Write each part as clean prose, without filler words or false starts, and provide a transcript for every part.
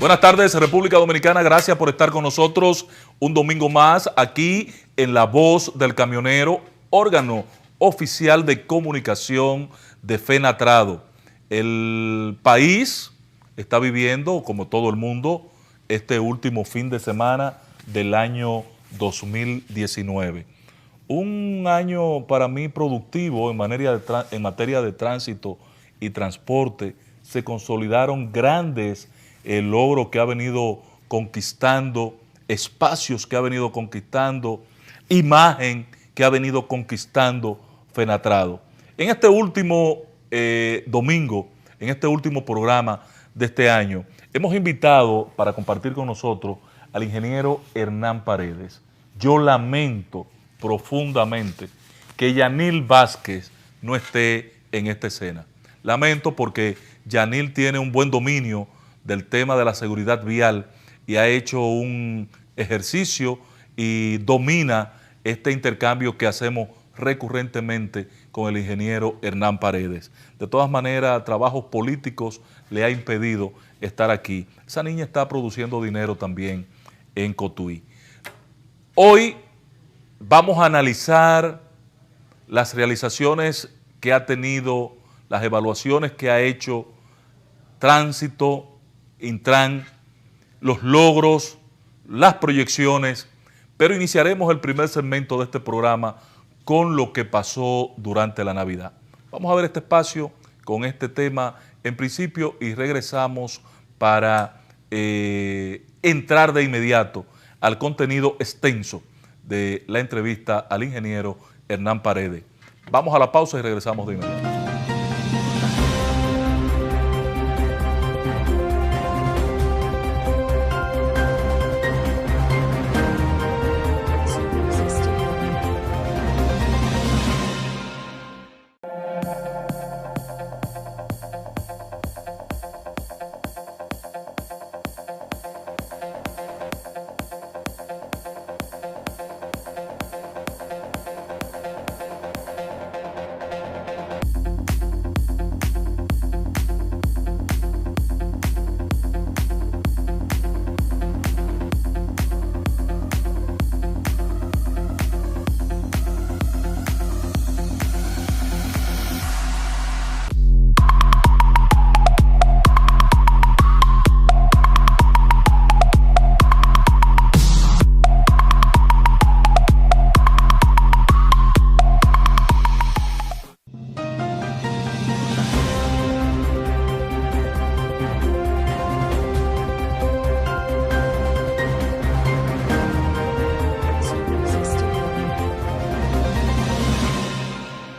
Buenas tardes, República Dominicana. Gracias por estar con nosotros un domingo más aquí en La Voz del Camionero, órgano oficial de comunicación de FENATRADO. El país está viviendo, como todo el mundo, este último fin de semana del año 2019. Un año para mí productivo en materia de tránsito y transporte. Se consolidaron grandes logros que ha venido conquistando, espacios que ha venido conquistando, imagen que ha venido conquistando FENATRADO. En este último domingo, en este último programa de este año, hemos invitado para compartir con nosotros al ingeniero Hernán Paredes. Yo lamento profundamente que Yanil Vázquez no esté en esta escena. Lamento porque Yanil tiene un buen dominio del tema de la seguridad vial y ha hecho un ejercicio y domina este intercambio que hacemos recurrentemente con el ingeniero Hernán Paredes. De todas maneras, trabajos políticos le ha impedido estar aquí. Esa niña está produciendo dinero también en Cotuí. Hoy vamos a analizar las realizaciones que ha tenido, las evaluaciones que ha hecho Tránsito, Intran, los logros, las proyecciones, pero iniciaremos el primer segmento de este programa con lo que pasó durante la Navidad. Vamos a ver este espacio con este tema en principio y regresamos para entrar de inmediato al contenido extenso de la entrevista al ingeniero Hernán Paredes. Vamos a la pausa y regresamos de inmediato.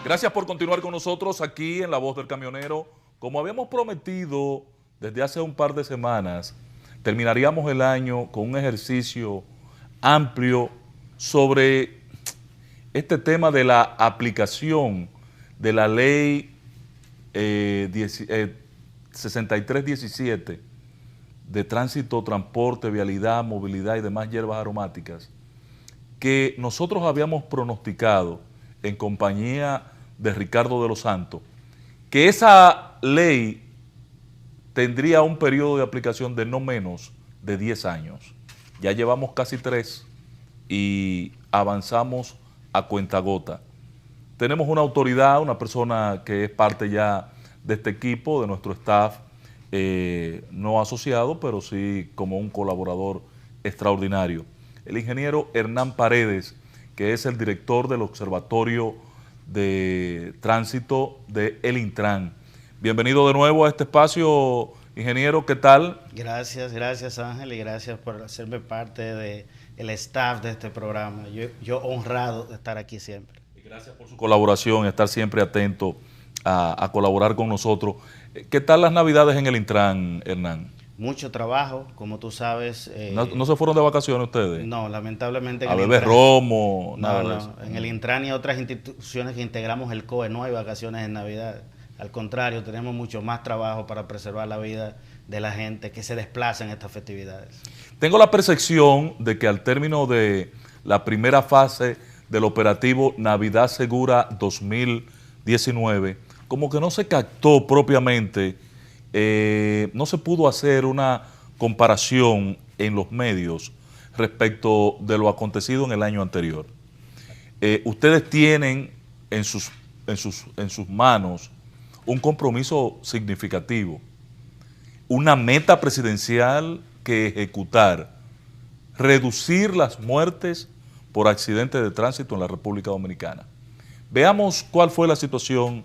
Gracias por continuar con nosotros aquí en La Voz del Camionero. Como habíamos prometido desde hace un par de semanas, terminaríamos el año con un ejercicio amplio sobre este tema de la aplicación de la ley 6317 de tránsito, transporte, vialidad, movilidad y demás hierbas aromáticas, que nosotros habíamos pronosticado en compañía de Ricardo de los Santos, que esa ley tendría un periodo de aplicación de no menos de 10 años. Ya llevamos casi 3 y avanzamos a cuentagota. Tenemos una autoridad, una persona que es parte ya de este equipo, de nuestro staff, no asociado, pero sí como un colaborador extraordinario. El ingeniero Hernán Paredes, que es el director del Observatorio de Tránsito de El Intran. Bienvenido de nuevo a este espacio, ingeniero, ¿qué tal? Gracias Ángel, y gracias por hacerme parte del staff de este programa. Yo honrado de estar aquí siempre. Y gracias por su colaboración, estar siempre atento a colaborar con nosotros. ¿Qué tal las Navidades en El Intran, Hernán? Mucho trabajo, como tú sabes. ¿No se fueron de vacaciones ustedes? No, lamentablemente. A beber romo, nada de eso. En el Intran y otras instituciones que integramos el COE no hay vacaciones en Navidad. Al contrario, tenemos mucho más trabajo para preservar la vida de la gente que se desplaza en estas festividades. Tengo la percepción de que al término de la primera fase del operativo Navidad Segura 2019, como que no se captó propiamente, no se pudo hacer una comparación en los medios respecto de lo acontecido en el año anterior. Ustedes tienen en sus manos un compromiso significativo, una meta presidencial que ejecutar, reducir las muertes por accidentes de tránsito en la República Dominicana. Veamos cuál fue la situación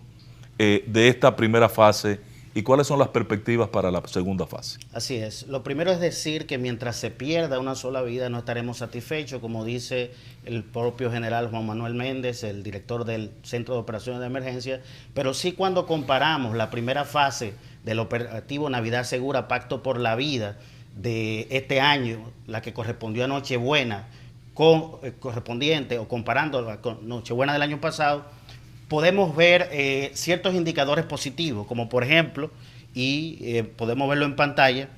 de esta primera fase y cuáles son las perspectivas para la segunda fase. Así es. Lo primero es decir que mientras se pierda una sola vida no estaremos satisfechos, como dice el propio general Juan Manuel Méndez, el director del Centro de Operaciones de Emergencia, pero sí cuando comparamos la primera fase del operativo Navidad Segura, Pacto por la Vida de este año, la que correspondió a Nochebuena, correspondiente o comparándola con Nochebuena del año pasado, podemos ver ciertos indicadores positivos, como por ejemplo, y podemos verlo en pantalla,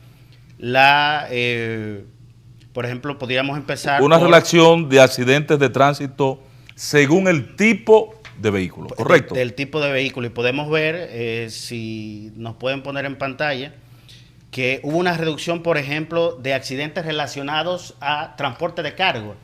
por ejemplo, podríamos empezar una relación de accidentes de tránsito según el tipo de vehículo, ¿correcto? Del tipo de vehículo, y podemos ver, si nos pueden poner en pantalla, que hubo una reducción, por ejemplo, de accidentes relacionados a transporte de carga.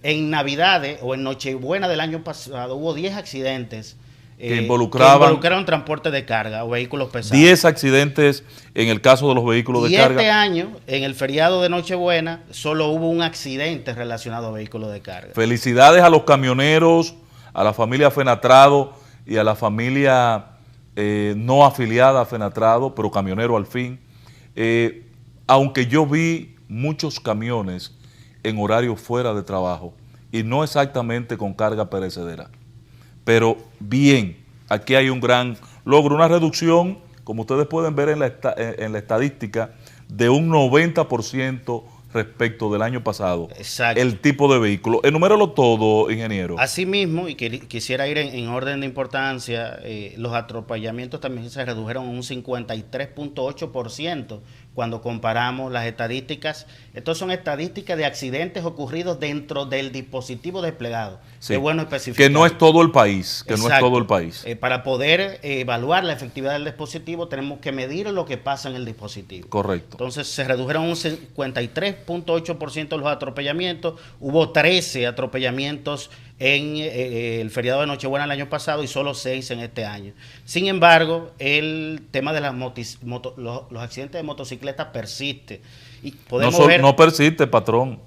En Navidades o en Nochebuena del año pasado hubo 10 accidentes que involucraron transporte de carga o vehículos pesados. 10 accidentes en el caso de los vehículos de carga. Y este año, en el feriado de Nochebuena, solo hubo un accidente relacionado a vehículos de carga. Felicidades a los camioneros, a la familia Fenatrado y a la familia no afiliada a Fenatrado, pero camionero al fin. Aunque yo vi muchos camiones en horario fuera de trabajo y no exactamente con carga perecedera. Pero bien, aquí hay un gran logro, una reducción, como ustedes pueden ver en la estadística, de un 90% respecto del año pasado. Exacto. El tipo de vehículo. Enuméralo todo, ingeniero. Asimismo, y quisiera ir en orden de importancia, los atropellamientos también se redujeron un 53.8% cuando comparamos las estadísticas. Estas son estadísticas de accidentes ocurridos dentro del dispositivo desplegado. Sí, es bueno especificar. Que no es todo el país, Exacto. No es todo el país. Para poder evaluar la efectividad del dispositivo, tenemos que medir lo que pasa en el dispositivo. Correcto. Entonces, se redujeron un 53.8% los atropellamientos. Hubo 13 atropellamientos en el feriado de Nochebuena el año pasado y solo 6 en este año. Sin embargo, el tema de los accidentes de motocicletas persiste. Y podemos ver, no persiste, patrón.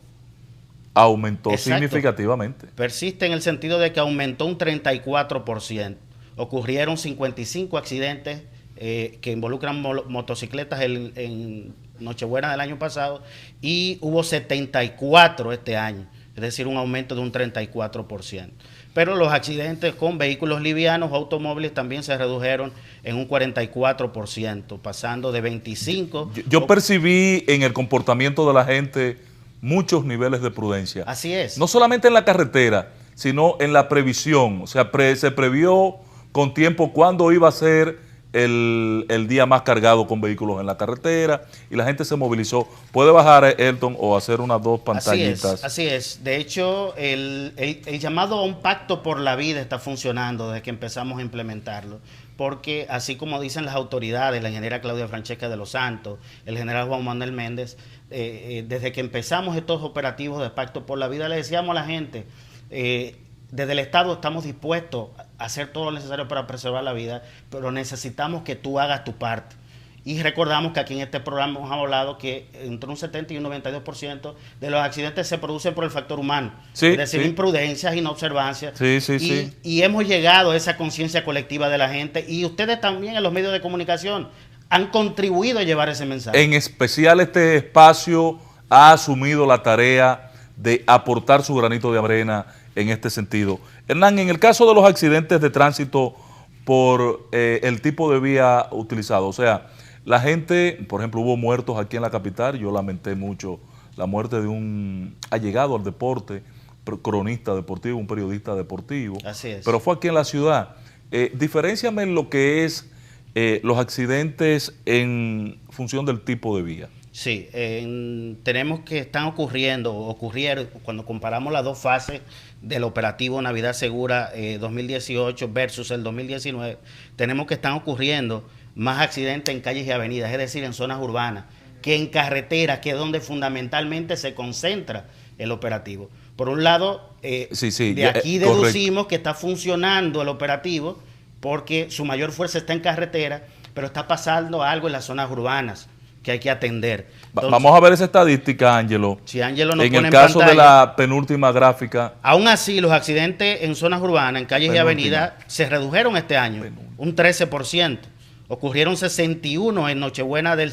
Aumentó exacto, significativamente. Persiste en el sentido de que aumentó un 34%. Ocurrieron 55 accidentes que involucran motocicletas en Nochebuena del año pasado y hubo 74 este año. Es decir, un aumento de un 34%. Pero los accidentes con vehículos livianos o automóviles también se redujeron en un 44%, pasando de 25. Yo percibí en el comportamiento de la gente muchos niveles de prudencia. Así es. No solamente en la carretera, sino en la previsión. O sea, se previó con tiempo cuándo iba a ser el día más cargado con vehículos en la carretera y la gente se movilizó. Puede bajar, Elton, o hacer unas 2 pantallitas. Así es. De hecho, el llamado a un pacto por la vida está funcionando desde que empezamos a implementarlo. Porque así como dicen las autoridades, la ingeniera Claudia Francesca de los Santos, el general Juan Manuel Méndez, desde que empezamos estos operativos de Pacto por la Vida, le decíamos a la gente, desde el Estado estamos dispuestos a hacer todo lo necesario para preservar la vida, pero necesitamos que tú hagas tu parte. Y recordamos que aquí en este programa hemos hablado que entre un 70 y un 92% de los accidentes se producen por el factor humano. Sí, es decir, sí. Imprudencias, inobservancias. Sí. Y hemos llegado a esa conciencia colectiva de la gente. Y ustedes también en los medios de comunicación han contribuido a llevar ese mensaje. En especial este espacio ha asumido la tarea de aportar su granito de arena en este sentido. Hernán, en el caso de los accidentes de tránsito por el tipo de vía utilizado, o sea, la gente, por ejemplo, hubo muertos aquí en la capital, yo lamenté mucho la muerte de un allegado al deporte, cronista deportivo, un periodista deportivo. Así es. Pero fue aquí en la ciudad. Diferénciame en lo que es los accidentes en función del tipo de vía. Sí, tenemos que ocurrieron, cuando comparamos las dos fases del operativo Navidad Segura 2018 versus el 2019, tenemos que están ocurriendo más accidentes en calles y avenidas, es decir, en zonas urbanas, que en carreteras, que es donde fundamentalmente se concentra el operativo. Por un lado, de aquí deducimos que está funcionando el operativo porque su mayor fuerza está en carretera, pero está pasando algo en las zonas urbanas que hay que atender. Entonces, vamos a ver esa estadística, Ángelo. Si Ángelo nos en pone el caso pantalla, de la penúltima gráfica. Aún así, los accidentes en zonas urbanas, en calles y avenidas, se redujeron este año, un 13%. Ocurrieron 61 en Nochebuena del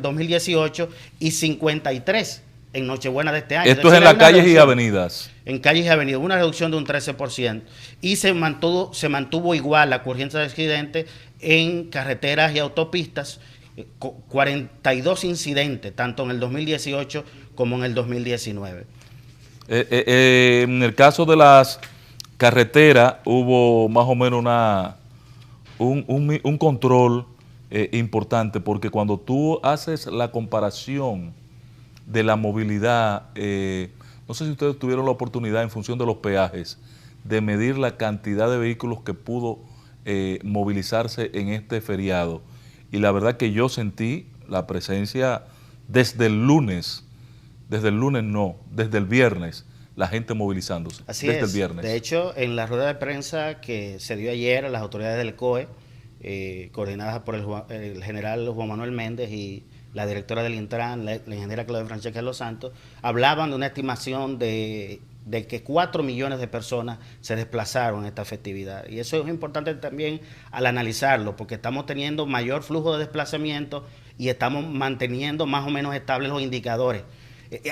2018 y 53 en Nochebuena de este año. Esto es en las calles y avenidas. En calles y avenidas, una reducción de un 13%. Y se mantuvo igual la ocurrencia de accidentes en carreteras y autopistas, 42 incidentes, tanto en el 2018 como en el 2019. En el caso de las carreteras hubo más o menos un control importante, porque cuando tú haces la comparación de la movilidad, no sé si ustedes tuvieron la oportunidad en función de los peajes de medir la cantidad de vehículos que pudo movilizarse en este feriado, y la verdad que yo sentí la presencia desde el viernes, la gente movilizándose. Así desde es. el viernes. De hecho, en la rueda de prensa que se dio ayer a las autoridades del COE, coordinadas por el general Juan Manuel Méndez y la directora del Intran, la ingeniera Claudia Francesca de los Santos, hablaban de una estimación de que 4 millones de personas se desplazaron en esta festividad. Y eso es importante también al analizarlo, porque estamos teniendo mayor flujo de desplazamiento y estamos manteniendo más o menos estables los indicadores.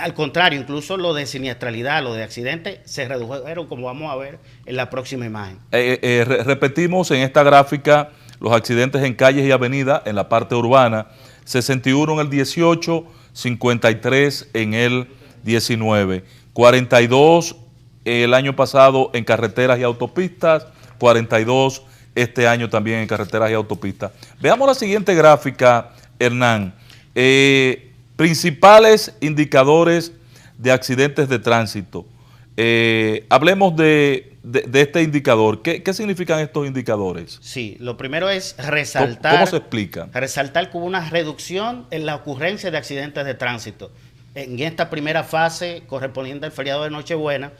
Al contrario, incluso lo de siniestralidad, lo de accidentes, se redujeron, como vamos a ver en la próxima imagen. Repetimos en esta gráfica los accidentes en calles y avenidas en la parte urbana: 61 en el 18, 53 en el 19, 42 el año pasado en carreteras y autopistas, 42 este año también en carreteras y autopistas. Veamos la siguiente gráfica, Hernán. Principales indicadores de accidentes de tránsito. Hablemos de este indicador. ¿Qué significan estos indicadores? Sí, lo primero es resaltar. ¿Cómo se explica? Resaltar que hubo una reducción en la ocurrencia de accidentes de tránsito. En esta primera fase correspondiente al feriado de Nochebuena,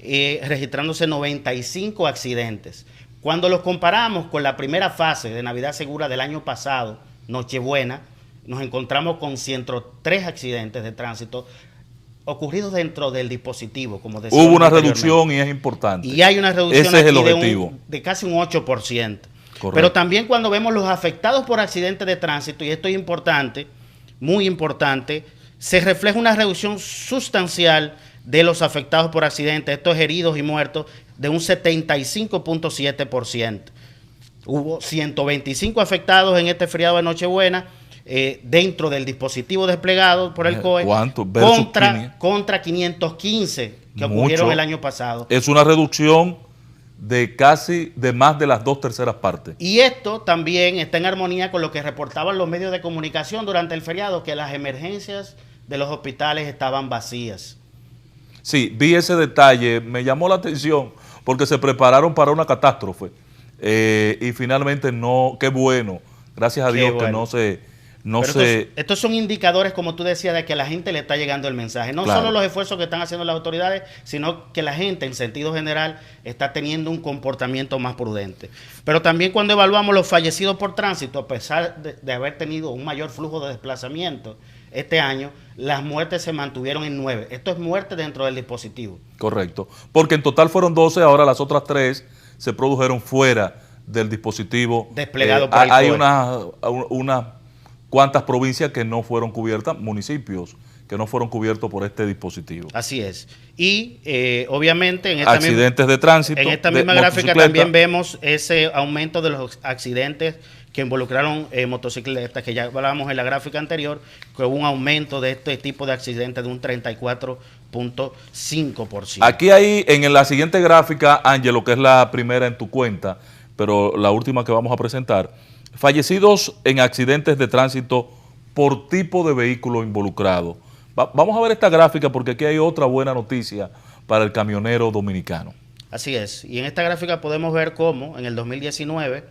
registrándose 95 accidentes. Cuando los comparamos con la primera fase de Navidad Segura del año pasado, Nochebuena, nos encontramos con 103 accidentes de tránsito ocurridos dentro del dispositivo, como decía. Hubo una reducción y es importante. Y hay una reducción Ese es el aquí objetivo. de casi un 8%. Correcto. Pero también cuando vemos los afectados por accidentes de tránsito, y esto es importante, muy importante, se refleja una reducción sustancial de los afectados por accidentes, estos heridos y muertos, de un 75.7%. Hubo 125 afectados en este feriado de Nochebuena, dentro del dispositivo desplegado por el COE. ¿Cuánto? Contra 515 que ocurrieron el año pasado. Es una reducción de más de las 2/3 partes. Y esto también está en armonía con lo que reportaban los medios de comunicación durante el feriado, que las emergencias de los hospitales estaban vacías. Sí, vi ese detalle, me llamó la atención porque se prepararon para una catástrofe y finalmente no. Qué bueno, gracias a Dios que no se... Estos son indicadores, como tú decías, de que a la gente le está llegando el mensaje. No solo los esfuerzos que están haciendo las autoridades, sino que la gente, en sentido general, está teniendo un comportamiento más prudente. Pero también cuando evaluamos los fallecidos por tránsito, a pesar de haber tenido un mayor flujo de desplazamiento este año, las muertes se mantuvieron en 9. Esto es muerte dentro del dispositivo. Correcto. Porque en total fueron 12, ahora las otras 3 se produjeron fuera del dispositivo desplegado por el Hay COE. unas cuantas provincias que no fueron cubiertas, municipios que no fueron cubiertos por este dispositivo. Así es. Y obviamente en accidentes de tránsito. En esta misma gráfica también vemos ese aumento de los accidentes que involucraron motocicletas, que ya hablábamos en la gráfica anterior, que hubo un aumento de este tipo de accidentes de un 34.5%. Aquí hay, en la siguiente gráfica, Ángelo, que es la primera en tu cuenta, pero la última que vamos a presentar, fallecidos en accidentes de tránsito por tipo de vehículo involucrado. Vamos a ver esta gráfica porque aquí hay otra buena noticia para el camionero dominicano. Así es. Y en esta gráfica podemos ver cómo en el 2019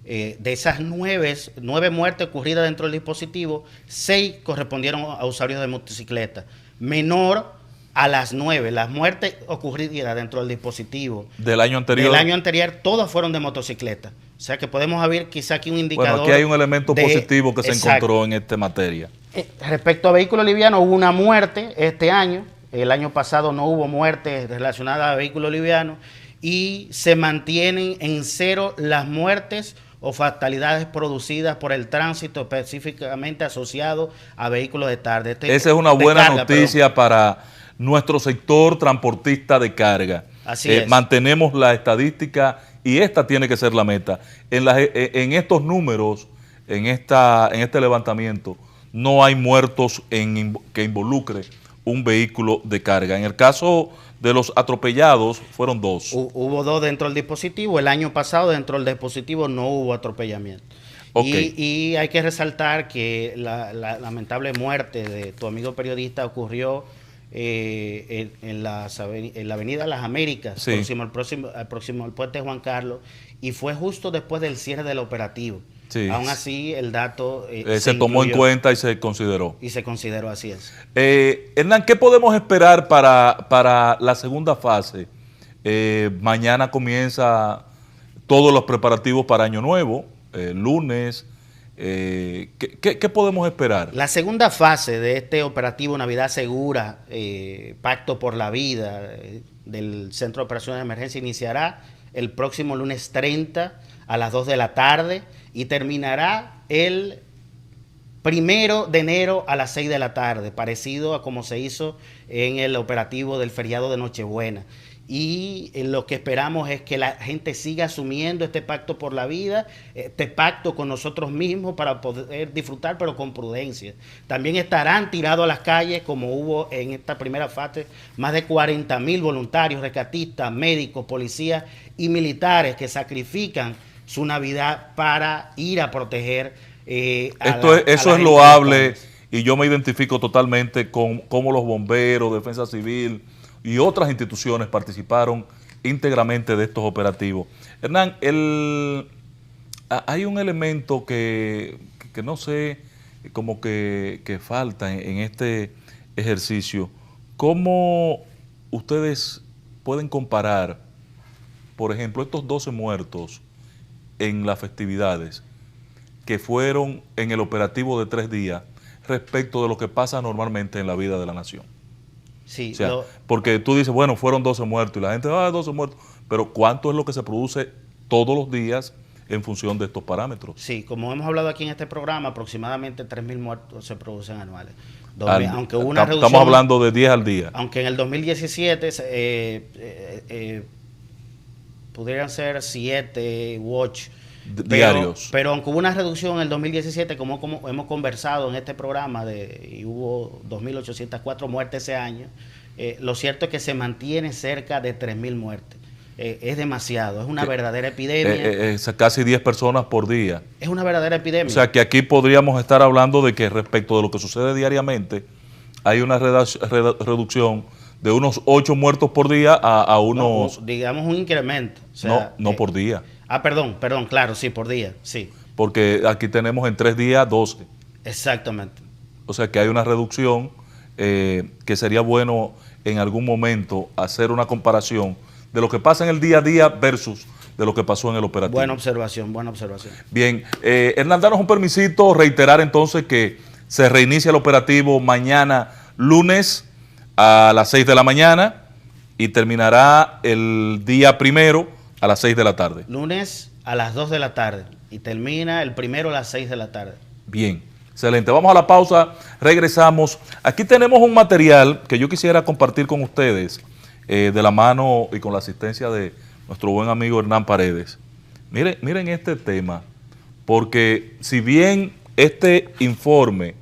De esas nueve muertes ocurridas dentro del dispositivo, 6 correspondieron a usuarios de motocicleta. Menor a las 9, las muertes ocurridas dentro del dispositivo del año anterior. Del año anterior, todas fueron de motocicleta. O sea que podemos ver quizá aquí un indicador. Bueno, aquí hay un elemento positivo que se encontró en esta materia. Respecto a vehículos livianos, hubo una muerte este año. El año pasado no hubo muertes relacionadas a vehículos livianos. Y se mantienen en 0 las muertes o fatalidades producidas por el tránsito específicamente asociado a vehículos de tarde. Esa es una buena noticia para nuestro sector transportista de carga. Así es. Mantenemos la estadística y esta tiene que ser la meta. En estos números, en este levantamiento, no hay muertos que involucre un vehículo de carga. En el caso de los atropellados, fueron 2. Hubo 2 dentro del dispositivo. El año pasado dentro del dispositivo no hubo atropellamiento. Okay. Y hay que resaltar que la lamentable muerte de tu amigo periodista ocurrió en la avenida Las Américas, sí, próximo al puente Juan Carlos, y fue justo después del cierre del operativo. Sí. Aún así, el dato se tomó en cuenta y se consideró. Y se consideró, así es. Hernán, ¿qué podemos esperar para la segunda fase? Mañana comienza todos los preparativos para Año Nuevo, lunes. ¿Qué podemos esperar? La segunda fase de este operativo Navidad Segura, Pacto por la Vida, del Centro de Operaciones de Emergencia, iniciará el próximo lunes 30 a las 2 de la tarde y terminará el 1 de enero a las 6 de la tarde, parecido a como se hizo en el operativo del feriado de Nochebuena. Y lo que esperamos es que la gente siga asumiendo este pacto por la vida, este pacto con nosotros mismos para poder disfrutar, pero con prudencia. También estarán tirados a las calles, como hubo en esta primera fase, más de 40,000 voluntarios, rescatistas, médicos, policías y militares que sacrifican su Navidad para ir a proteger eso es loable, y yo me identifico totalmente con cómo los bomberos, Defensa Civil y otras instituciones participaron íntegramente de estos operativos. Hernán, hay un elemento que no sé, como que falta en este ejercicio. ¿Cómo ustedes pueden comparar, por ejemplo, estos 12 muertos en las festividades que fueron en el operativo de 3 días respecto de lo que pasa normalmente en la vida de la nación? Sí, o sea, porque tú dices, bueno, fueron 12 muertos y la gente, 12 muertos, pero ¿cuánto es lo que se produce todos los días en función de estos parámetros? Sí, como hemos hablado aquí en este programa, apuradamente 3,000 muertos se producen anuales. Aunque hubo una reducción, estamos hablando de 10 al día. Aunque en el 2017 pudieran ser 7 u 8 diarios. Pero aunque hubo una reducción en el 2017, como hemos conversado en este programa, y hubo 2.804 muertes ese año, lo cierto es que se mantiene cerca de 3,000 muertes. Es demasiado, es una verdadera epidemia. Casi 10 personas por día. Es una verdadera epidemia. O sea que aquí podríamos estar hablando de que respecto de lo que sucede diariamente, hay una reducción de unos 8 muertos por día a unos... No, digamos un incremento. O sea, no por día. Perdón, claro, sí, por día, sí. Porque aquí tenemos en 3 días 12. Exactamente. O sea que hay una reducción que sería bueno en algún momento hacer una comparación de lo que pasa en el día a día versus de lo que pasó en el operativo. Buena observación, buena observación. Bien, Hernán, danos un permisito, reiterar entonces que se reinicia el operativo mañana lunes a las 6 de la mañana y terminará el día 1 a las 6 de la tarde. Lunes a las 2 de la tarde y termina el 1 a las 6 de la tarde. Bien, excelente. Vamos a la pausa, regresamos. Aquí tenemos un material que yo quisiera compartir con ustedes de la mano y con la asistencia de nuestro buen amigo Hernán Paredes. Miren este tema, porque si bien este informe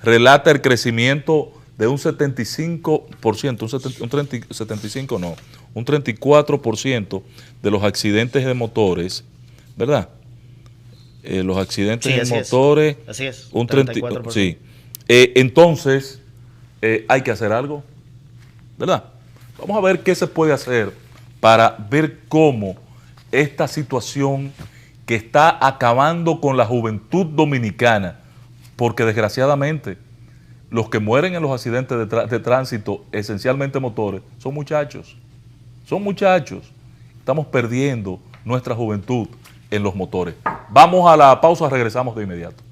relata el crecimiento de un 75%, un 34% de los accidentes de motores, ¿verdad? Los accidentes de motores. Así es, un 34%. Sí. Entonces, hay que hacer algo, ¿verdad? Vamos a ver qué se puede hacer para ver cómo esta situación que está acabando con la juventud dominicana, porque desgraciadamente los que mueren en los accidentes de tránsito, esencialmente motores, son muchachos. Son muchachos. Estamos perdiendo nuestra juventud en los motores. Vamos a la pausa, regresamos de inmediato.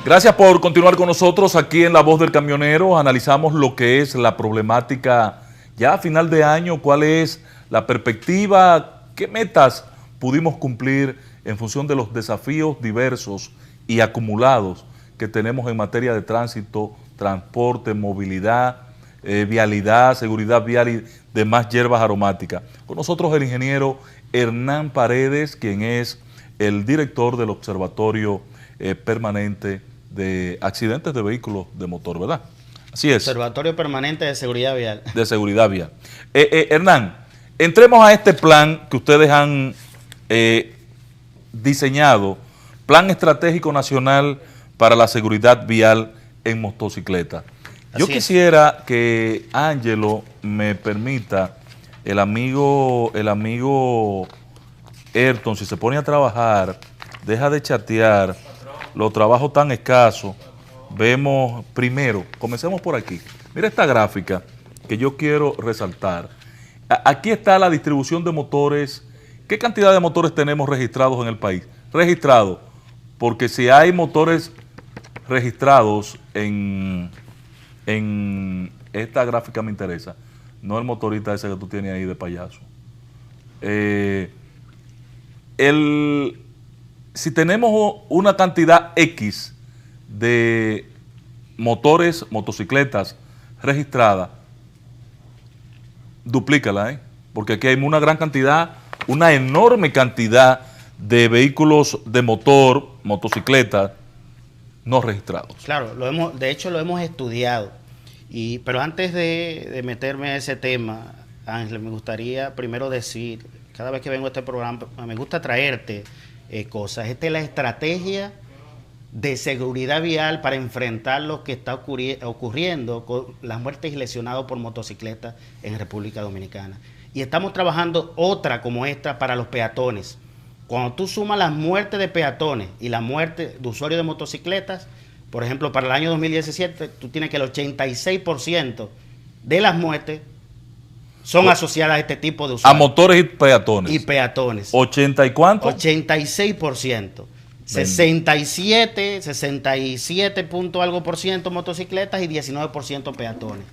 Gracias por continuar con nosotros aquí en La Voz del Camionero. Analizamos lo que es la problemática ya a final de año, cuál es la perspectiva, qué metas pudimos cumplir en función de los desafíos diversos y acumulados que tenemos en materia de tránsito, transporte, movilidad, vialidad, seguridad vial y demás hierbas aromáticas. Con nosotros el ingeniero Hernán Paredes, quien es el director del Observatorio Permanente de Accidentes de Vehículos de Motor, ¿verdad? Así es. Observatorio Permanente de Seguridad Vial. De Seguridad Vial. Hernán, entremos a este plan que ustedes han diseñado, Plan Estratégico Nacional para la Seguridad Vial en Motocicleta. Yo quisiera que Ángelo me permita, el amigo Ayrton, si se pone a trabajar, deja de chatear, los trabajos tan escasos. Vemos primero, comencemos por aquí. Mira esta gráfica que yo quiero resaltar. Aquí está la distribución de motores. ¿Qué cantidad de motores tenemos registrados en el país? Registrados, porque si hay motores registrados en esta gráfica me interesa, no el motorista ese que tú tienes ahí de payaso. Si tenemos una cantidad X de motores, motocicletas registradas, duplícala, porque aquí hay una gran cantidad, una enorme cantidad de vehículos de motor, motocicletas, no registrados. Claro, de hecho lo hemos estudiado, pero antes de meterme a ese tema, Ángel, me gustaría primero decir, cada vez que vengo a este programa, me gusta traerte cosas. Esta es la estrategia de seguridad vial para enfrentar lo que está ocurriendo con las muertes y lesionados por motocicletas en República Dominicana. Y estamos trabajando otra como esta para los peatones. Cuando tú sumas las muertes de peatones y la muerte de usuarios de motocicletas, por ejemplo, para el año 2017, tú tienes que el 86% de las muertes son asociadas a este tipo de usuarios. A motores y peatones. Y peatones. ¿80 y cuánto? 86%. 67 punto algo por ciento motocicletas y 19% peatones.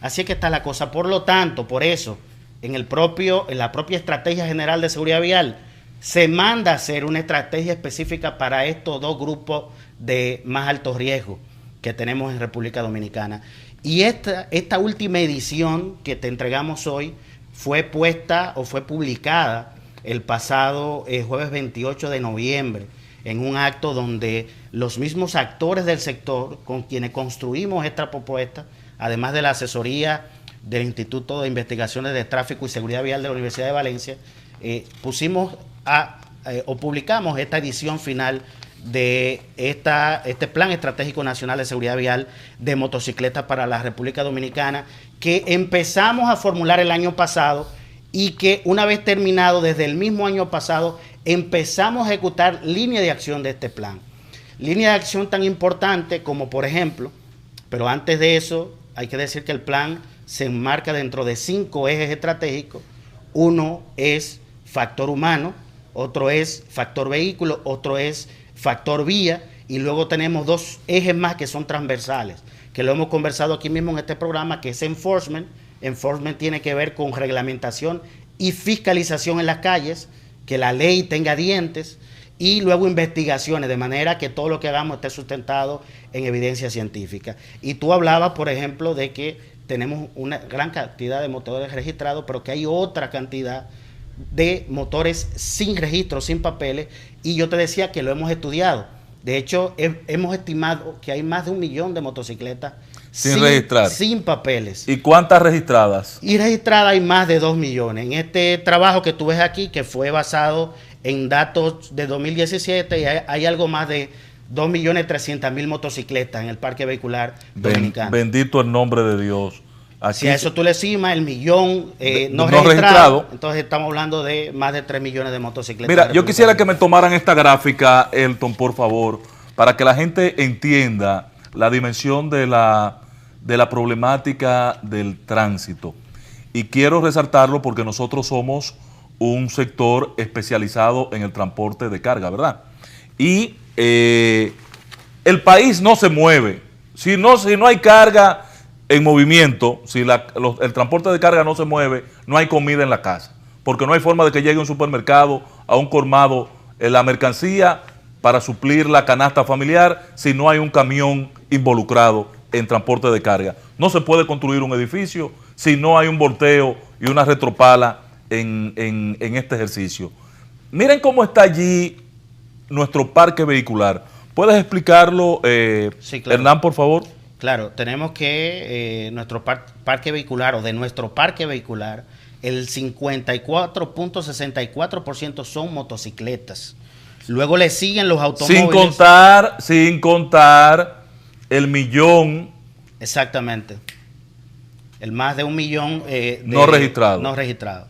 Así es que está la cosa. Por lo tanto, por eso, en la propia Estrategia General de Seguridad Vial, se manda a hacer una estrategia específica para estos dos grupos de más alto riesgo que tenemos en República Dominicana. Y esta última edición que te entregamos hoy fue publicada el pasado jueves 28 de noviembre en un acto donde los mismos actores del sector con quienes construimos esta propuesta, además de la asesoría del Instituto de Investigaciones de Tráfico y Seguridad Vial de la Universidad de Valencia, publicamos esta edición final de este Plan Estratégico Nacional de Seguridad Vial de Motocicletas para la República Dominicana, que empezamos a formular el año pasado y que una vez terminado, desde el mismo año pasado, empezamos a ejecutar línea de acción de este plan. Línea de acción tan importante como, por ejemplo, pero antes de eso, hay que decir que el plan se enmarca dentro de 5 ejes estratégicos. Uno es factor humano, otro es factor vehículo, otro es factor vía, y luego tenemos 2 ejes más que son transversales, que lo hemos conversado aquí mismo en este programa, que es enforcement. Enforcement tiene que ver con reglamentación y fiscalización en las calles, que la ley tenga dientes, y luego investigaciones, de manera que todo lo que hagamos esté sustentado en evidencia científica. Y tú hablabas, por ejemplo, de que tenemos una gran cantidad de motores registrados, pero que hay otra cantidad de motores sin registro, sin papeles, y yo te decía que lo hemos estudiado. De hecho, hemos estimado que hay más de 1 millón de motocicletas sin registrar, sin papeles. ¿Y cuántas registradas? Y registradas hay más de 2 millones. En este trabajo que tú ves aquí, que fue basado en datos de 2017, y hay algo más de 2.300.000 motocicletas en el parque vehicular dominicano. Bendito el nombre de Dios. Aquí si a eso tú le sumas el millón no registrado, entonces estamos hablando de más de 3 millones de motocicletas. Mira, yo quisiera que me tomaran esta gráfica, Elton, por favor, para que la gente entienda la dimensión de la problemática del tránsito. Y quiero resaltarlo porque nosotros somos un sector especializado en el transporte de carga, ¿verdad? Y el país no se mueve. Si no hay carga en movimiento, si el transporte de carga no se mueve, no hay comida en la casa, porque no hay forma de que llegue a un supermercado, a un colmado, la mercancía para suplir la canasta familiar si no hay un camión involucrado en transporte de carga. No se puede construir un edificio si no hay un volteo y una retropala en este ejercicio. Miren cómo está allí nuestro parque vehicular. ¿Puedes explicarlo, sí, claro. Hernán, por favor? Claro, tenemos que nuestro parque vehicular, o de nuestro parque vehicular, el 54.64% son motocicletas. Luego le siguen los automóviles. Sin contar el millón. Exactamente. El más de 1 millón no registrado. No registrado.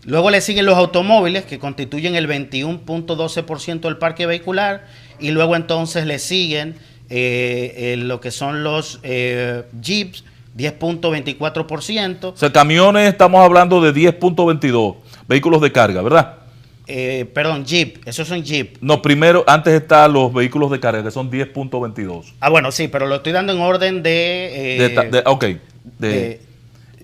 Luego le siguen los automóviles, que constituyen el 21.12% del parque vehicular, y luego entonces le siguen lo que son los Jeeps, 10.24%. O sea, camiones estamos hablando de 10.22, vehículos de carga, ¿verdad? Perdón, Jeep, esos son Jeep. No, primero, antes están los vehículos de carga, que son 10.22. Ah, bueno, sí, pero lo estoy dando en orden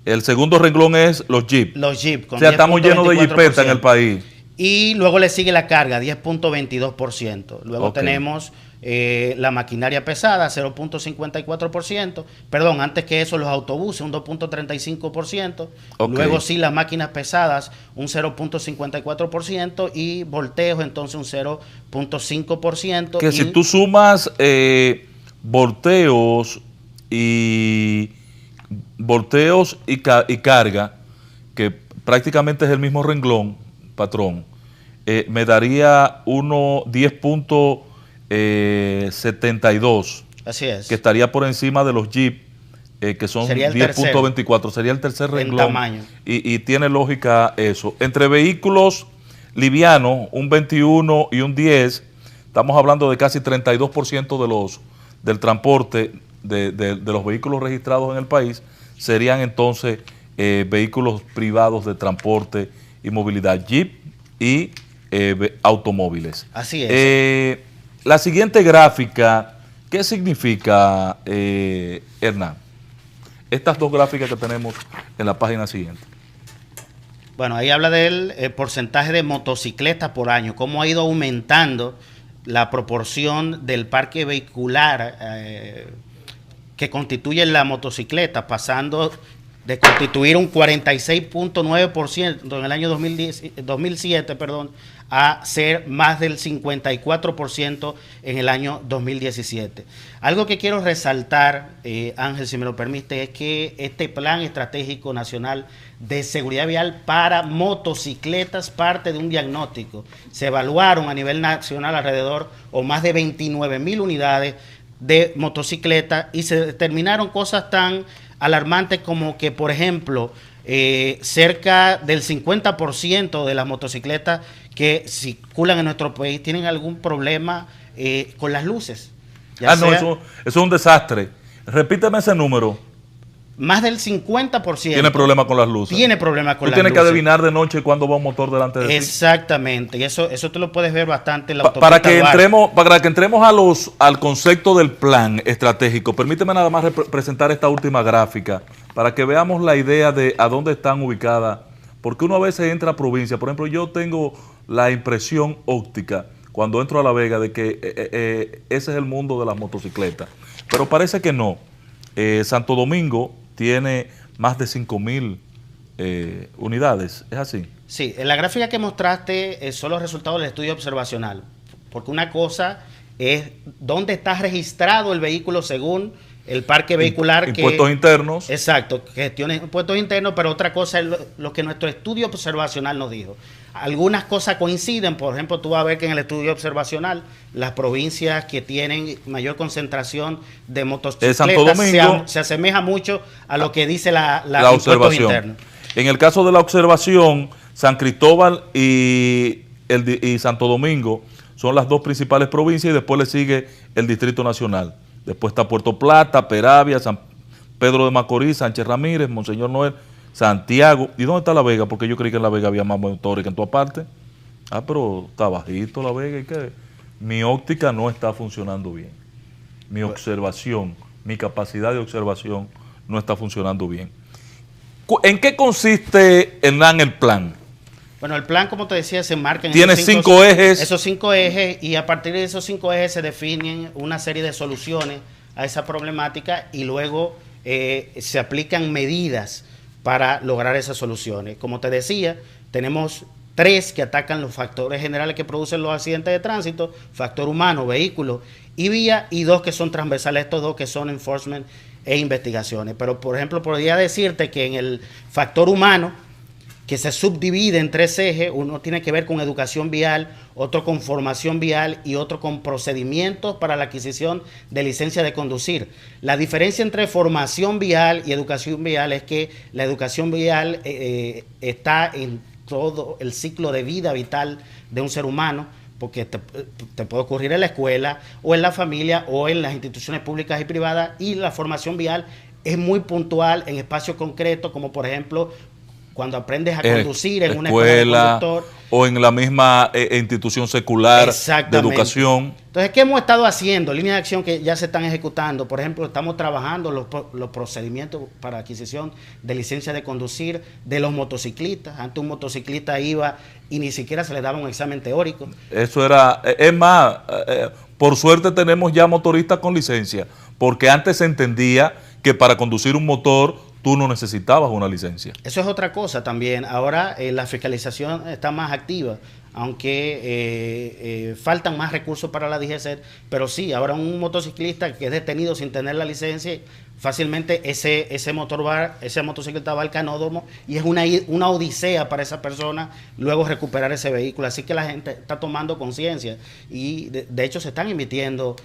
el segundo renglón es los Jeep. Los Jeep. O sea, estamos llenos de jipetas en el país. Y luego le sigue la carga, 10.22%. Luego tenemos la maquinaria pesada, 0.54%. Perdón, antes que eso los autobuses, un 2.35%. Luego sí las máquinas pesadas, un 0.54%. Y volteos, entonces un 0.5%. Que si tú sumas volteos y carga, que prácticamente es el mismo renglón, patrón, me daría 10.72. Así es. Que estaría por encima de los Jeep, que son 10.24. Sería el tercer renglón. En tamaño. Y tiene lógica eso. Entre vehículos livianos, un 21 y un 10, estamos hablando de casi 32% del transporte de los vehículos registrados en el país, serían entonces vehículos privados de transporte y movilidad, Jeep y automóviles. Así es. La siguiente gráfica, ¿qué significa, Hernán? Estas dos gráficas que tenemos en la página siguiente. Bueno, ahí habla del porcentaje de motocicletas por año, cómo ha ido aumentando la proporción del parque vehicular que constituye la motocicleta, pasando de constituir un 46.9% en el año 2007, a ser más del 54% en el año 2017. Algo que quiero resaltar, Ángel, si me lo permite, es que este Plan Estratégico Nacional de Seguridad Vial para motocicletas parte de un diagnóstico. Se evaluaron a nivel nacional alrededor o más de 29.000 unidades de motocicletas y se determinaron cosas tan alarmante como que, por ejemplo, cerca del 50% de las motocicletas que circulan en nuestro país tienen algún problema con las luces. No, eso es un desastre. Repíteme ese número. Más del 50% tiene problemas con las luces. Tiene problemas con las luces. Tú tienes que adivinar de noche cuándo va un motor delante de ti. Exactamente. Y eso tú lo puedes ver bastante en la autopista. Para que entremos al concepto del plan estratégico, permíteme nada más presentar esta última gráfica para que veamos la idea de a dónde están ubicadas. Porque uno a veces entra a provincia. Por ejemplo, yo tengo la impresión óptica cuando entro a La Vega de que ese es el mundo de las motocicletas. Pero parece que no. Santo Domingo tiene más de 5.000 unidades, ¿es así? Sí, en la gráfica que mostraste son los resultados del estudio observacional, porque una cosa es dónde está registrado el vehículo según el parque vehicular. Impuestos internos. Exacto, gestiona impuestos internos, pero otra cosa es lo que nuestro estudio observacional nos dijo. Algunas cosas coinciden, por ejemplo, tú vas a ver que en el estudio observacional las provincias que tienen mayor concentración de motocicletas se asemeja mucho a lo que dice la observación interna. En el caso de la observación, San Cristóbal y Santo Domingo son las dos principales provincias y después le sigue el Distrito Nacional. Después está Puerto Plata, Peravia, San Pedro de Macorís, Sánchez Ramírez, Monseñor Noel, Santiago. ¿Y dónde está La Vega? Porque yo creí que en La Vega había más motores que en toda parte. Pero está bajito La Vega. ¿Y qué? Mi óptica no está funcionando bien. Mi observación, mi capacidad de observación no está funcionando bien. ¿En qué consiste, Hernán, el plan? Bueno, el plan, como te decía, se enmarca en tiene 5 ejes. Esos 5 ejes, y a partir de esos 5 ejes se definen una serie de soluciones a esa problemática y luego se aplican medidas para lograr esas soluciones. Como te decía, tenemos 3 que atacan los factores generales que producen los accidentes de tránsito: factor humano, vehículo y vía, y 2 que son transversales, estos 2 que son enforcement e investigaciones. Pero, por ejemplo, podría decirte que en el factor humano, que se subdivide en 3 ejes, uno tiene que ver con educación vial, otro con formación vial y otro con procedimientos para la adquisición de licencia de conducir. La diferencia entre formación vial y educación vial es que la educación vial está en todo el ciclo de vida vital de un ser humano, porque te puede ocurrir en la escuela o en la familia o en las instituciones públicas y privadas, y la formación vial es muy puntual en espacios concretos, como por ejemplo cuando aprendes a conducir en una escuela de conductor, o en la misma institución secular de educación. Entonces, ¿qué hemos estado haciendo? Líneas de acción que ya se están ejecutando. Por ejemplo, estamos trabajando los procedimientos para adquisición de licencia de conducir de los motociclistas. Antes un motociclista iba y ni siquiera se le daba un examen teórico. Eso era, es más, por suerte tenemos ya motoristas con licencia, porque antes se entendía que para conducir un motor tú no necesitabas una licencia. Eso es otra cosa también. Ahora la fiscalización está más activa, aunque faltan más recursos para la DGCET, pero sí, ahora un motociclista que es detenido sin tener la licencia, fácilmente esa motocicleta va al canódromo y es una odisea para esa persona luego recuperar ese vehículo. Así que la gente está tomando conciencia y de hecho se están emitiendo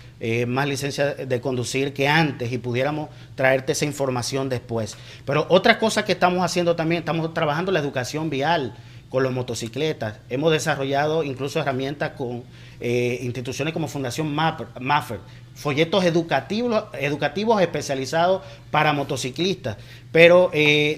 más licencias de conducir que antes, y pudiéramos traerte esa información después. Pero otra cosa que estamos haciendo también, estamos trabajando la educación vial con los motocicletas. Hemos desarrollado incluso herramientas con instituciones como Fundación Maffer, folletos educativos especializados para motociclistas. Pero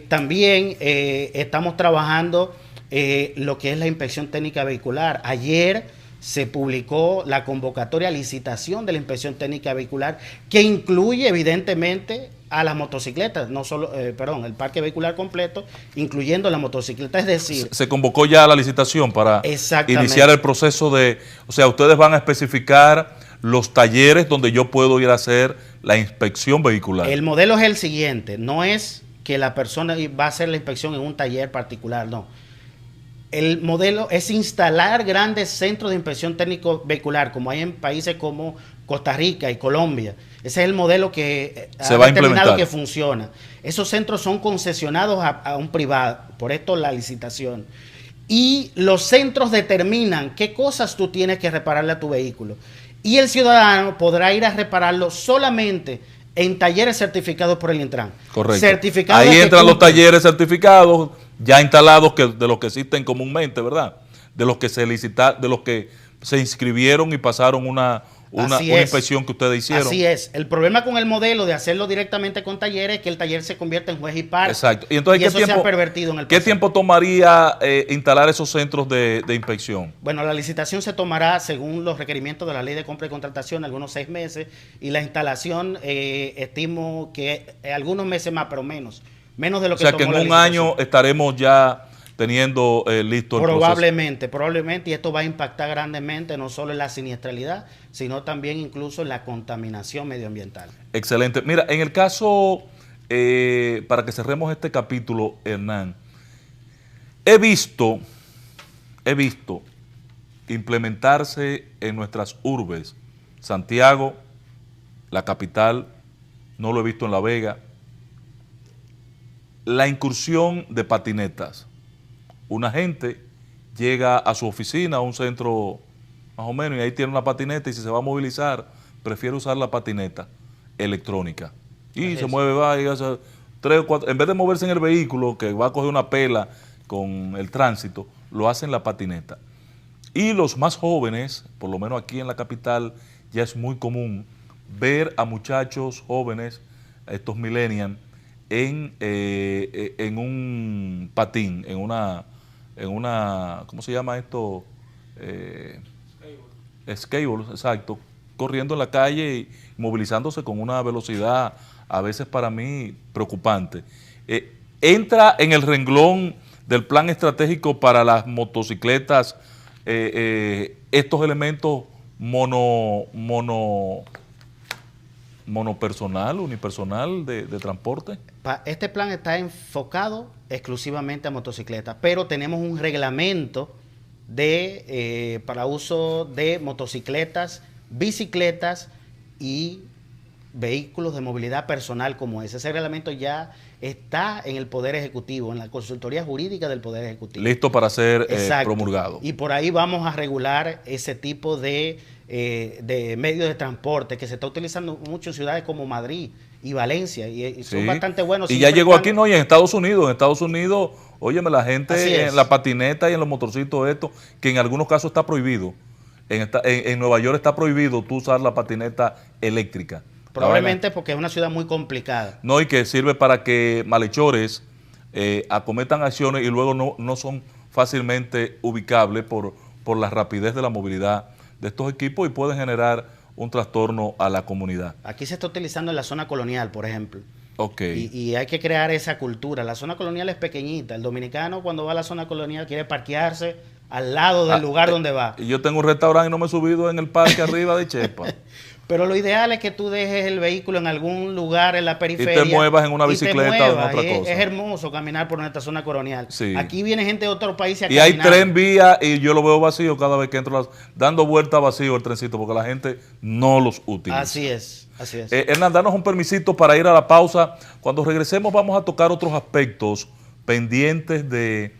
también estamos trabajando lo que es la inspección técnica vehicular. Ayer se publicó la convocatoria a licitación de la inspección técnica vehicular, que incluye evidentemente a las motocicletas, no solo, el parque vehicular completo, incluyendo la motocicleta. Es decir, se convocó ya la licitación para iniciar el proceso de, o sea, ustedes van a especificar los talleres donde yo puedo ir a hacer la inspección vehicular. El modelo es el siguiente: no es que la persona va a hacer la inspección en un taller particular, no. El modelo es instalar grandes centros de inspección técnico vehicular, como hay en países como Costa Rica y Colombia. Ese es el modelo que se va a implementar, que funciona. Esos centros son concesionados a un privado, por esto la licitación. Y los centros determinan qué cosas tú tienes que repararle a tu vehículo. Y el ciudadano podrá ir a repararlo solamente en talleres certificados por el Intran. Correcto. Certificados Ahí que entran los cumplen. talleres certificados ya instalados de los que existen comúnmente, ¿verdad? De los que de los que se inscribieron y pasaron una inspección que ustedes hicieron. Así es. El problema con el modelo de hacerlo directamente con talleres es que el taller se convierte en juez y parte. Exacto. Y entonces, eso se ha pervertido en el ¿qué pasado. tiempo tomaría instalar esos centros de inspección? Bueno, la licitación se tomará según los requerimientos de la ley de compra y contratación, algunos 6 meses, y la instalación estimo que algunos meses más, pero menos de lo que O sea, que tomó en la un licitación. año estaremos ya teniendo listo el Probablemente, y esto va a impactar grandemente no solo en la siniestralidad, sino también incluso en la contaminación medioambiental. Excelente. Mira, en el caso, para que cerremos este capítulo, Hernán, he visto implementarse en nuestras urbes, Santiago, la capital, no lo he visto en La Vega, la incursión de patinetas. Una gente llega a su oficina, a un centro más o menos, y ahí tiene una patineta, y si se va a movilizar, prefiere usar la patineta electrónica. Y se mueve, va y hace 3 o 4, en vez de moverse en el vehículo, que va a coger una pela con el tránsito, lo hace en la patineta. Y los más jóvenes, por lo menos aquí en la capital, ya es muy común ver a muchachos jóvenes, a estos millennials, en un patín, en una, ¿cómo se llama esto? Skateboard, exacto, corriendo en la calle y movilizándose con una velocidad a veces para mí preocupante. Entra en el renglón del plan estratégico para las motocicletas estos elementos monopersonal, unipersonal de transporte. Este plan está enfocado exclusivamente a motocicletas, pero tenemos un reglamento para uso de motocicletas, bicicletas y vehículos de movilidad personal como ese. Ese reglamento ya está en el Poder Ejecutivo, en la consultoría jurídica del Poder Ejecutivo. Listo para ser promulgado. Y por ahí vamos a regular ese tipo de medios de transporte que se está utilizando mucho en ciudades como Madrid y Valencia, y son bastante buenos. Y ya llegó aquí, ¿no? Y en Estados Unidos, óyeme, la gente en la patineta y en los motorcitos que en algunos casos está prohibido. En Nueva York está prohibido tú usar la patineta eléctrica. Probablemente porque es una ciudad muy complicada. No, y que sirve para que malhechores acometan acciones y luego no son fácilmente ubicables por la rapidez de la movilidad de estos equipos y pueden generar un trastorno a la comunidad. Aquí se está utilizando en la zona colonial, por ejemplo. Okay. Y hay que crear esa cultura. La zona colonial es pequeñita. El dominicano cuando va a la zona colonial quiere parquearse al lado del lugar donde va. Y yo tengo un restaurante y no me he subido en el parque arriba de Chepa. Pero lo ideal es que tú dejes el vehículo en algún lugar en la periferia. Y te muevas en una bicicleta o en otra cosa. Es hermoso caminar por nuestra zona colonial. Sí. Aquí viene gente de otros países a caminar. Y hay tren vía y yo lo veo vacío cada vez que entro, dando vuelta vacío el trencito porque la gente no los utiliza. Así es. Hernán, danos un permisito para ir a la pausa. Cuando regresemos vamos a tocar otros aspectos pendientes de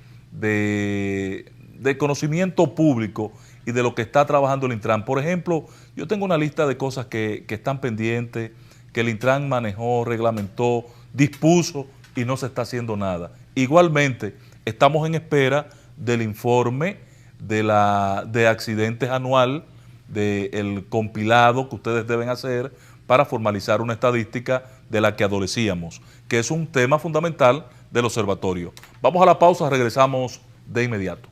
conocimiento público y de lo que está trabajando el Intran. Por ejemplo, yo tengo una lista de cosas que están pendientes, que el Intran manejó, reglamentó, dispuso y no se está haciendo nada. Igualmente, estamos en espera del informe de accidentes anual, del compilado que ustedes deben hacer para formalizar una estadística de la que adolecíamos, que es un tema fundamental del observatorio. Vamos a la pausa, regresamos de inmediato.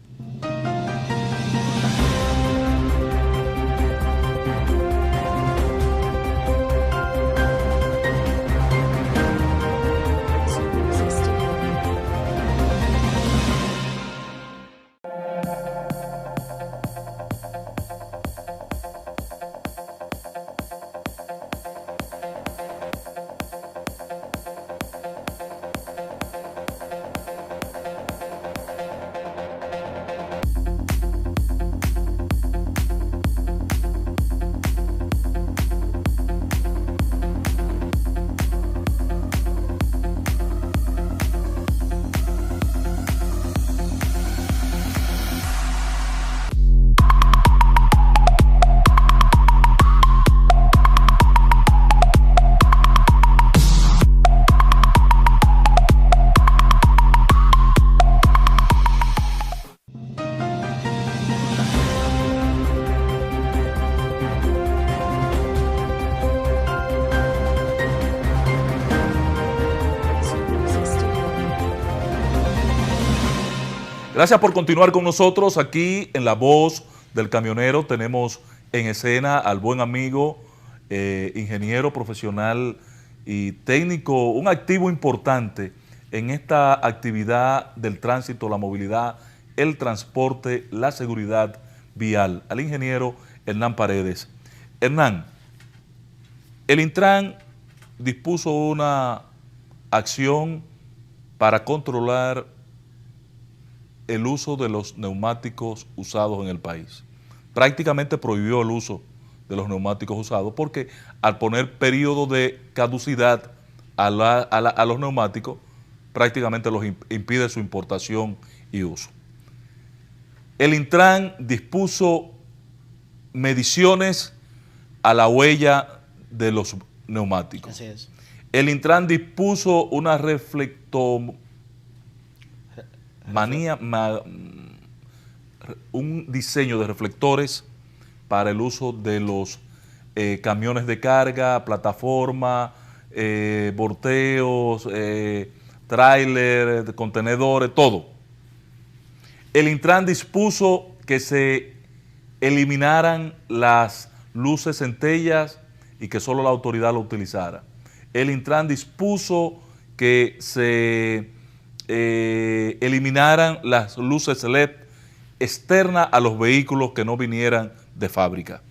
Gracias por continuar con nosotros aquí en La Voz del Camionero. Tenemos en escena al buen amigo, ingeniero profesional y técnico, un activo importante en esta actividad del tránsito, la movilidad, el transporte, la seguridad vial, al ingeniero Hernán Paredes. Hernán, el Intran dispuso una acción para controlar el uso de los neumáticos usados en el país. Prácticamente prohibió el uso de los neumáticos usados porque al poner periodo de caducidad a los neumáticos, prácticamente los impide su importación y uso. El Intran dispuso mediciones a la huella de los neumáticos. Así es. El Intran dispuso una un diseño de reflectores para el uso de los camiones de carga, plataforma, volteos, tráiler, contenedores, todo. El Intran dispuso que se eliminaran las luces centellas y que solo la autoridad lo utilizara. El Intran dispuso que se eliminaran las luces LED externas a los vehículos que no vinieran de fábrica.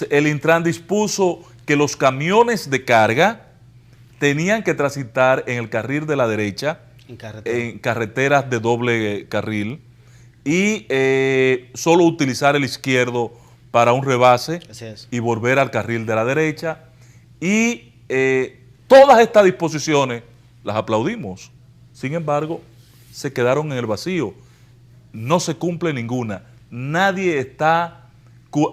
El Intran dispuso que los camiones de carga tenían que transitar en el carril de la derecha, en carreteras de doble carril, y solo utilizar el izquierdo para un rebase y volver al carril de la derecha. Y todas estas disposiciones las aplaudimos. Sin embargo, se quedaron en el vacío. No se cumple ninguna. Nadie está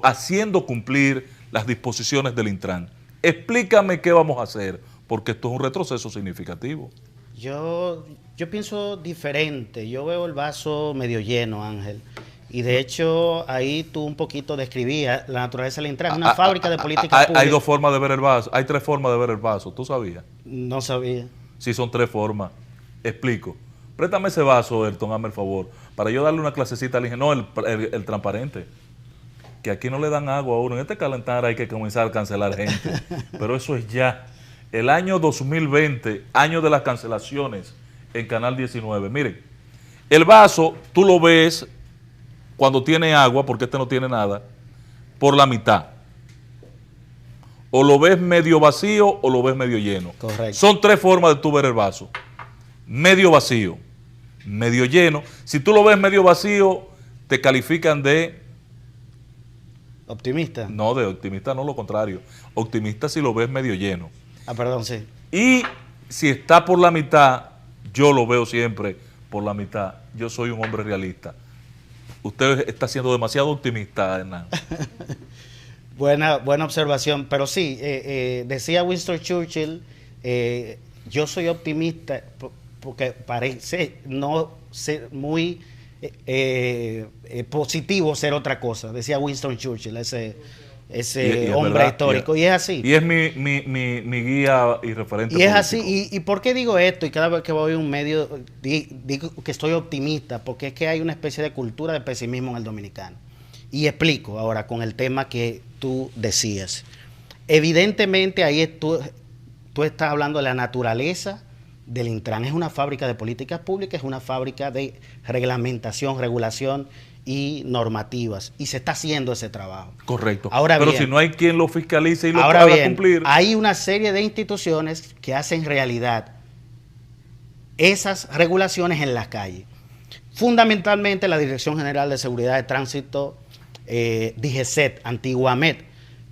haciendo cumplir las disposiciones del Intran. Explícame qué vamos a hacer, porque esto es un retroceso significativo. Yo pienso diferente. Yo veo el vaso medio lleno, Ángel. Y de hecho, ahí tú un poquito describías la naturaleza del Intran. Es una fábrica de política pública. Hay dos formas de ver el vaso. Hay tres formas de ver el vaso. ¿Tú sabías? No sabía. Sí, son tres formas. Explico. Préstame ese vaso, Ayrton, hazme el favor, para yo darle una clasecita al ingeniero. No, el transparente. Que aquí no le dan agua a uno. En este calentar hay que comenzar a cancelar gente. Pero eso es ya. El año 2020, año de las cancelaciones en Canal 19. Miren, el vaso, tú lo ves cuando tiene agua, porque este no tiene nada, por la mitad. O lo ves medio vacío o lo ves medio lleno. Correcto. Son tres formas de tú ver el vaso. Medio vacío, medio lleno. Si tú lo ves medio vacío, te califican de... ¿Optimista? No, de optimista no, lo contrario. Optimista si lo ves medio lleno. Ah, perdón, sí. Y si está por la mitad, yo lo veo siempre por la mitad. Yo soy un hombre realista. Usted está siendo demasiado optimista, Hernán. Buena observación, pero sí, decía Winston Churchill, yo soy optimista porque parece no ser muy positivo ser otra cosa, decía Winston Churchill, ese hombre verdad, histórico, y es así. Y es mi guía y referente y es político. Así, y ¿por qué digo esto? Y cada vez que voy a un medio digo que estoy optimista, porque es que hay una especie de cultura de pesimismo en el dominicano. Y explico ahora con el tema que tú decías. Evidentemente ahí tú estás hablando de la naturaleza del Intran. Es una fábrica de políticas públicas, es una fábrica de reglamentación, regulación y normativas. Y se está haciendo ese trabajo. Correcto. Ahora pero bien, si no hay quien lo fiscalice y lo haga cumplir. Hay una serie de instituciones que hacen realidad esas regulaciones en las calles. Fundamentalmente la Dirección General de Seguridad de Tránsito, DGCET, antigua AMET.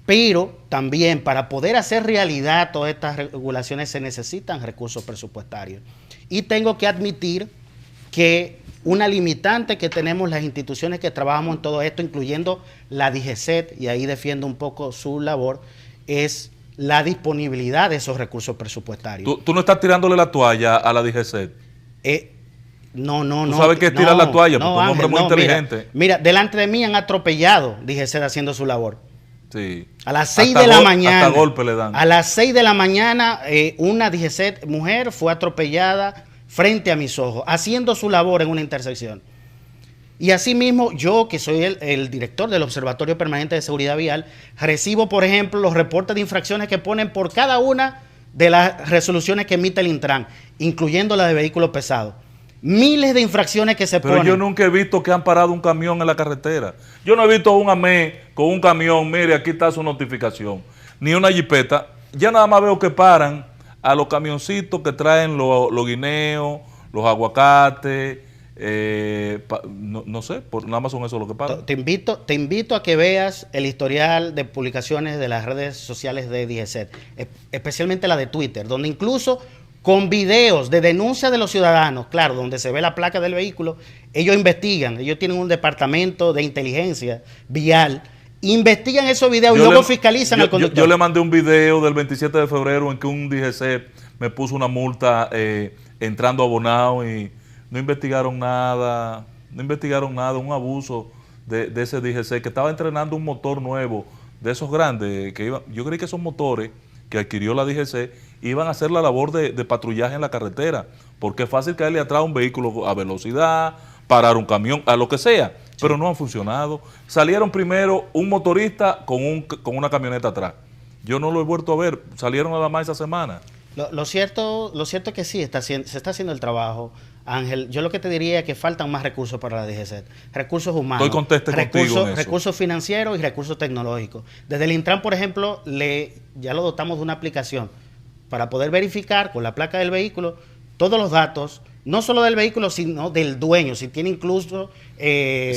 Pero también para poder hacer realidad todas estas regulaciones se necesitan recursos presupuestarios. Y tengo que admitir que una limitante que tenemos las instituciones que trabajamos en todo esto, incluyendo la DGCET, y ahí defiendo un poco su labor, es la disponibilidad de esos recursos presupuestarios. ¿Tú no estás tirándole la toalla a la DGCET? No. ¿Tú sabes qué es tirar la toalla? Porque un hombre muy inteligente. Mira, delante de mí han atropellado DGCET haciendo su labor. Sí. A las 6 de la mañana. Hasta golpe le dan. A las 6 de la mañana, una DGCET mujer fue atropellada frente a mis ojos, haciendo su labor en una intersección. Y asimismo, yo, que soy el director del Observatorio Permanente de Seguridad Vial, recibo, por ejemplo, los reportes de infracciones que ponen por cada una de las resoluciones que emite el Intran, incluyendo la de vehículos pesados. Miles de infracciones que se ponen. Pero yo nunca he visto que han parado un camión en la carretera. Yo no he visto un AME con un camión, mire, aquí está su notificación. Ni una jipeta. Ya nada más veo que paran a los camioncitos que traen los guineos, los aguacates, no sé, nada más son eso lo que paran. Te invito a que veas el historial de publicaciones de las redes sociales de DGCET, especialmente la de Twitter, donde incluso con videos de denuncia de los ciudadanos, claro, donde se ve la placa del vehículo, ellos investigan, ellos tienen un departamento de inteligencia vial, investigan esos videos y luego fiscalizan al conductor. Yo le mandé un video del 27 de febrero en que un DGC me puso una multa entrando abonado y no investigaron nada, un abuso de ese DGC que estaba entrenando un motor nuevo de esos grandes, yo creí que esos motores que adquirió la DGC iban a hacer la labor de patrullaje en la carretera, porque es fácil caerle atrás a un vehículo a velocidad, parar un camión, a lo que sea, sí, pero no han funcionado. Salieron primero un motorista con una camioneta atrás. Yo no lo he vuelto a ver, salieron nada más esa semana. Lo cierto es que sí, se está haciendo el trabajo, Ángel. Yo lo que te diría es que faltan más recursos para la DGCET. Recursos humanos, recursos financieros y recursos tecnológicos. Desde el Intran, por ejemplo, ya lo dotamos de una aplicación para poder verificar con la placa del vehículo todos los datos, no solo del vehículo, sino del dueño, si tiene incluso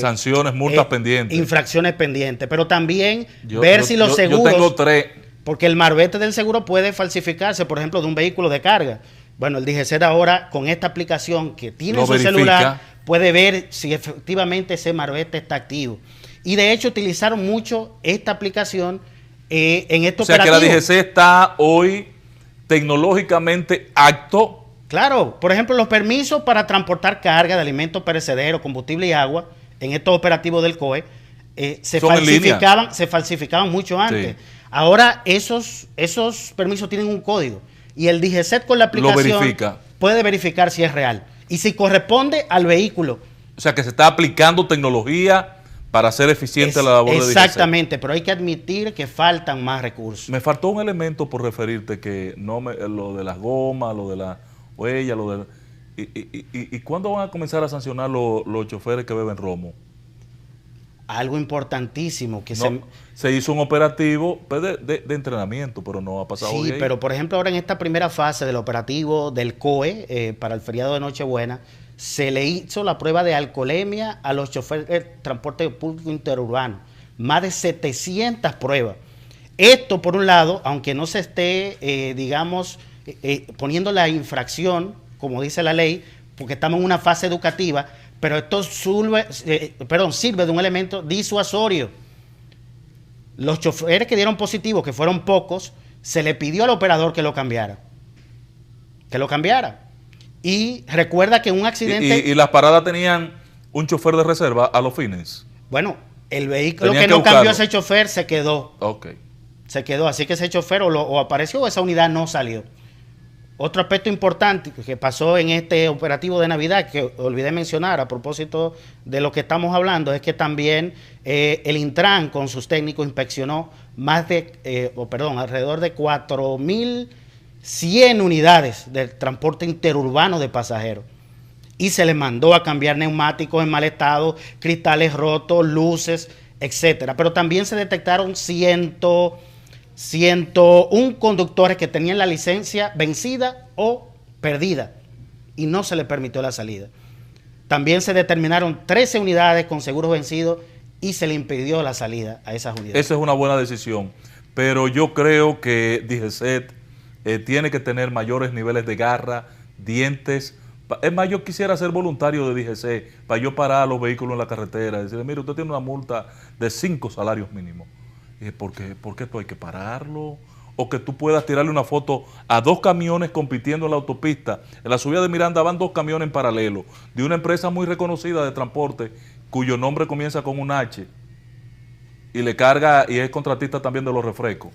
sanciones, multas pendientes. Infracciones pendientes, pero también ver si los seguros... Yo tengo 3... Porque el marbete del seguro puede falsificarse, por ejemplo, de un vehículo de carga. Bueno, el DGCET ahora, con esta aplicación que tiene en su celular, puede ver si efectivamente ese marbete está activo. Y de hecho utilizaron mucho esta aplicación en este operativo. O sea que la DGCET está hoy tecnológicamente apto. Claro, por ejemplo, los permisos para transportar carga de alimentos perecederos, combustible y agua en estos operativos del COE se falsificaban mucho antes. Sí. Ahora esos permisos tienen un código y el DGCET con la aplicación puede verificar si es real y si corresponde al vehículo. O sea que se está aplicando tecnología para hacer eficiente la labor de DGCET. Exactamente, pero hay que admitir que faltan más recursos. Me faltó un elemento por referirte que lo de las gomas, lo de la huella, ¿Y cuándo van a comenzar a sancionar los choferes que beben romo? Algo importantísimo que se hizo un operativo de entrenamiento, pero no ha pasado. Sí, pero por ejemplo ahora en esta primera fase del operativo del COE para el feriado de Nochebuena se le hizo la prueba de alcoholemia a los choferes de transporte público interurbano, más de 700 pruebas. Esto por un lado, aunque no se esté poniendo la infracción como dice la ley, porque estamos en una fase educativa, pero esto sirve de un elemento disuasorio. Los choferes que dieron positivo, que fueron pocos, se le pidió al operador que lo cambiara. Y recuerda que un accidente... ¿Y las paradas tenían un chofer de reserva a los fines? Bueno, el vehículo que no cambió a ese chofer se quedó. Ok. Se quedó, así que ese chofer o apareció o esa unidad no salió. Otro aspecto importante que pasó en este operativo de Navidad, que olvidé mencionar a propósito de lo que estamos hablando, es que también el Intran con sus técnicos inspeccionó alrededor de 4.100 unidades del transporte interurbano de pasajeros. Y se les mandó a cambiar neumáticos en mal estado, cristales rotos, luces, etcétera. Pero también se detectaron 101 conductores que tenían la licencia vencida o perdida y no se les permitió la salida. También se determinaron 13 unidades con seguros vencidos y se le impidió la salida a esas unidades. Esa es una buena decisión, pero yo creo que DGCET tiene que tener mayores niveles de garra, dientes. Es más, yo quisiera ser voluntario de DGCET para yo parar los vehículos en la carretera y decirle, mire, usted tiene una multa de 5 salarios mínimos. ¿Por qué esto hay que pararlo? O que tú puedas tirarle una foto a 2 camiones compitiendo en la autopista. En la subida de Miranda van 2 camiones en paralelo de una empresa muy reconocida de transporte cuyo nombre comienza con un H y le carga y es contratista también de los refrescos.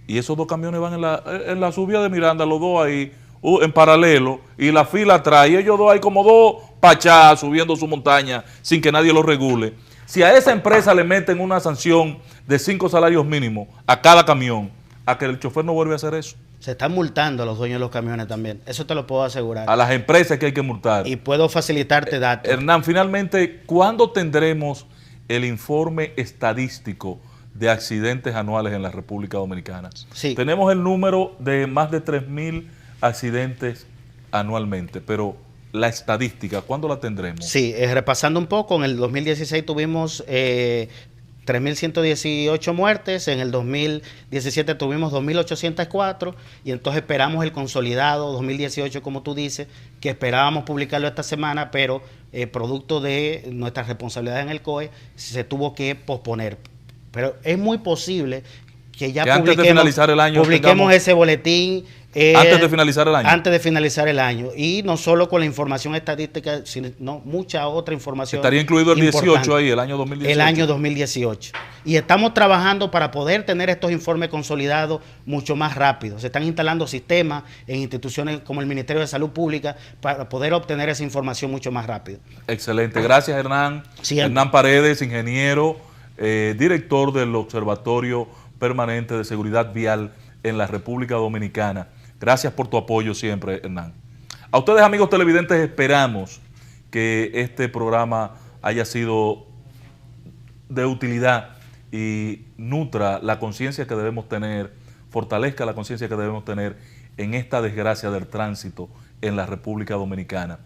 Y esos 2 camiones van en la subida de Miranda, los 2 ahí, en paralelo y la fila atrás y ellos dos hay como dos pachás subiendo su montaña sin que nadie lo regule. Si a esa empresa le meten una sanción de 5 salarios mínimos a cada camión, a que el chofer no vuelve a hacer eso. Se están multando a los dueños de los camiones también. Eso te lo puedo asegurar. A las empresas que hay que multar. Y puedo facilitarte datos. Hernán, finalmente, ¿cuándo tendremos el informe estadístico de accidentes anuales en la República Dominicana? Sí. Tenemos el número de más de 3.000 accidentes anualmente, pero la estadística, ¿cuándo la tendremos? Sí, repasando un poco, en el 2016 tuvimos 3.118 muertes, en el 2017 tuvimos 2.804 y entonces esperamos el consolidado 2018, como tú dices, que esperábamos publicarlo esta semana, pero producto de nuestra responsabilidad en el COE se tuvo que posponer. Pero es muy posible que ya antes de finalizar el año publiquemos ese boletín. Antes de finalizar el año. Antes de finalizar el año. Y no solo con la información estadística, sino mucha otra información. Estaría incluido el 18 ahí, el año 2018. El año 2018. Y estamos trabajando para poder tener estos informes consolidados mucho más rápido. Se están instalando sistemas en instituciones como el Ministerio de Salud Pública para poder obtener esa información mucho más rápido. Excelente. Gracias, Hernán. Sí, Hernán Paredes, ingeniero, director del Observatorio Permanente de Seguridad Vial en la República Dominicana. Gracias por tu apoyo siempre, Hernán. A ustedes, amigos televidentes, esperamos que este programa haya sido de utilidad y nutra la conciencia que debemos tener, fortalezca la conciencia que debemos tener en esta desgracia del tránsito en la República Dominicana.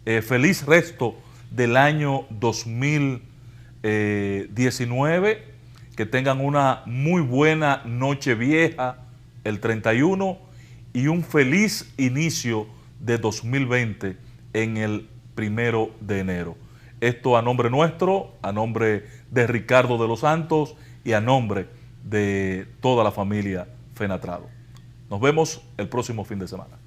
Feliz resto del año 2019, que tengan una muy buena noche vieja, el 31, y un feliz inicio de 2020 en el 1 de enero. Esto a nombre nuestro, a nombre de Ricardo de los Santos y a nombre de toda la familia Fenatrado. Nos vemos el próximo fin de semana.